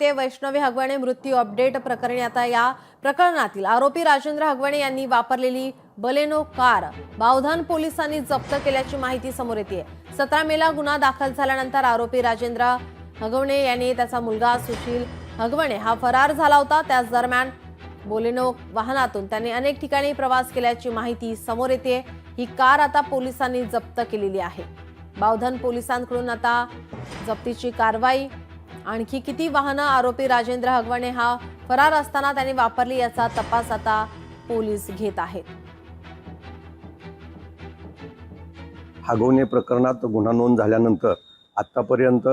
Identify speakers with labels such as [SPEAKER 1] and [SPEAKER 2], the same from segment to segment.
[SPEAKER 1] ते वैष्णवी हगवणे मृत्यू अपडेट प्रकरणी आता या प्रकरणातील आरोपी राजेंद्र हगवणे यांनी वापरलेली बलेनो कार बावधन पोलिसांनी जप्त केल्याची माहिती समोर येते। 17 मेला गुन्हा दाखल झाल्यानंतर आरोपी राजेंद्र हगवणे यांनी त्याचा मुलगा सुशील हगवणे हा फरार झाला होता। त्याच दरम्यान बोलेनो वाहनातून त्यांनी अनेक ठिकाणी प्रवास केल्याची माहिती समोर येते। ही कार आता पोलिसांनी जप्त केलेली आहे। बावधन पोलिसांकडून आता जप्तीची कारवाई। आणखी किती वाहनं आरोपी राजेंद्र हगवणे हा फरार असताना त्यांनी वापरली याचा तपास आता पोलीस घेत आहेत।
[SPEAKER 2] हगवणे प्रकरणात गुन्हा नोंद झाल्यानंतर आतापर्यंत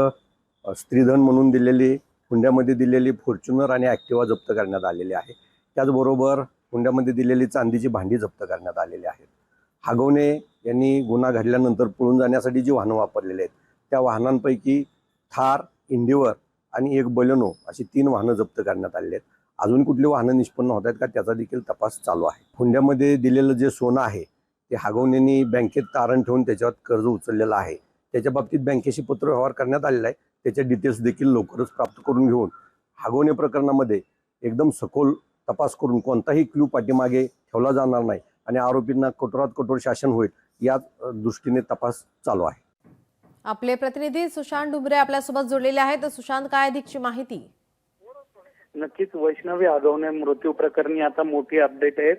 [SPEAKER 2] स्त्रीधन म्हणून दिलेली हुंड्यामध्ये दिलेली फॉर्च्युनर आणि ॲक्टिवा जप्त करण्यात आलेली आहे। त्याचबरोबर हुंड्यामध्ये दिलेली चांदीची भांडी जप्त करण्यात आलेली आहेत। हगवणे यांनी गुन्हा घडल्यानंतर पळून जाण्यासाठी जी वाहनं वापरलेली आहेत त्या वाहनांपैकी थार, इंडिवर आणि एक बलेनो अशी 3 वाहनं जप्त करण्यात आलेली आहेत। अजून कुठली वाहनं निष्पन्न होत आहेत का त्याचा देखील तपास चालू आहे। हुंड्यामध्ये दिलेलं जे सोनं आहे ते हगवणेंनी बँकेत तारण ठेवून त्याच्यावर कर्ज उचललेलं आहे। त्याच्या बाबतीत बँकेशी पत्र व्यवहार करण्यात आलेला आहे। त्याचे डिटेल्स देखील लवकरच प्राप्त करून घेऊन हगवणे प्रकरणामध्ये एकदम सखोल तपास करून कोणताही क्लू पाठीमागे ठेवला जाणार नाही आणि आरोपींना कठोरात कठोर शासन होईल या दृष्टीने तपास चालू आहे।
[SPEAKER 1] आपले प्रतिनिधी सुशांत डुबरे आपल्यासोबत जोडलेले आहेत। सुशांत, काय अधिकची माहिती?
[SPEAKER 3] नक्कीच वैष्णवी हगवणे मृत्यू प्रकरणी आता मोठी अपडेट आहे।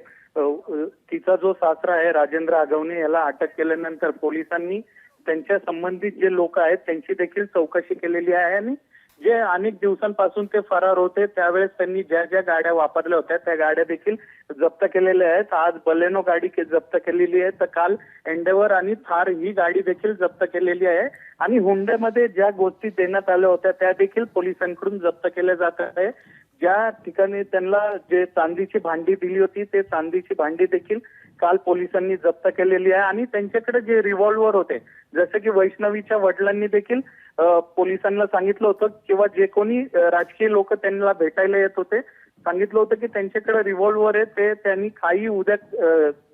[SPEAKER 3] तिचा जो सासरा आहे राजेंद्र हगवणे याला अटक केल्यानंतर पोलिसांनी त्यांच्या संबंधित जे लोक आहेत त्यांची देखील चौकशी केलेली आहे आणि जे अनेक दिवसांपासून ते फरार होते त्यावेळेस त्यांनी ज्या ज्या गाड्या वापरल्या होत्या त्या गाड्या देखील जप्त केलेल्या आहेत। आज बलेनो गाडी जप्त केलेली आहे, तर काल एंडेवर आणि थार ही गाडी देखील जप्त केलेली आहे आणि हुंड्यामध्ये ज्या गोष्टी देण्यात आल्या होत्या त्या देखील पोलिसांकडून जप्त केल्या जात आहे। ज्या ठिकाणी त्यांना जे चांदीची भांडी दिली होती ते चांदीची भांडी देखील काल पोलिसांनी जप्त केलेली आहे आणि त्यांच्याकडे जे रिव्हॉल्वर होते जसे की वैष्णवीच्या वडिलांनी देखील पोलिसांना सांगितलं होतं किंवा जे कोणी राजकीय लोक त्यांना भेटायला येत होते सांगितलं होतं की त्यांच्याकडे रिव्हॉल्वर आहे, ते त्यांनी काही उद्या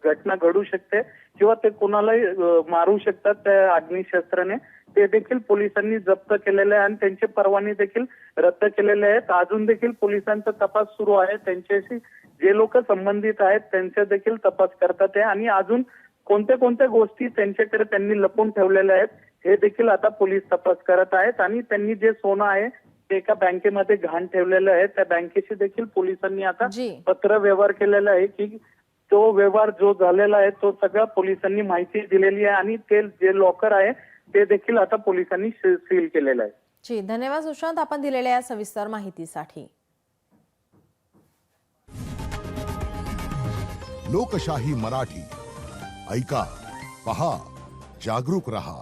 [SPEAKER 3] घटना घडू शकते किंवा ते कोणालाही मारू शकतात त्या अग्निशस्त्राने। ते देखील पोलिसांनी जप्त केलेले आहे आणि त्यांचे परवाने देखील रद्द केलेले आहेत। अजून देखील पोलिसांचा तपास सुरू आहे। त्यांच्याशी जे लोक संबंधित आहेत त्यांचा देखील तपास करतात आहे आणि अजून कोणत्या कोणत्या गोष्टी त्यांच्याकडे त्यांनी लपून ठेवलेल्या आहेत हे देखील आता पोलीस तपास करत आहेत आणि त्यांनी जे सोनं आहे ते एका बँकेमध्ये घाण ठेवलेलं आहे त्या बँकेशी देखील पोलिसांनी आता पत्र व्यवहार केलेला आहे की तो व्यवहार जो झालेला आहे तो सगळा पोलिसांनी माहिती दिलेली आहे आणि ते जे लॉकर आहे ते देखील आता पोलिसांनी सील केलेलं आहे।
[SPEAKER 1] जी, धन्यवाद सुशांत आपण दिलेल्या या सविस्तर माहितीसाठी।
[SPEAKER 4] लोकशाही मराठी ऐका, पहा, जागरूक रहा।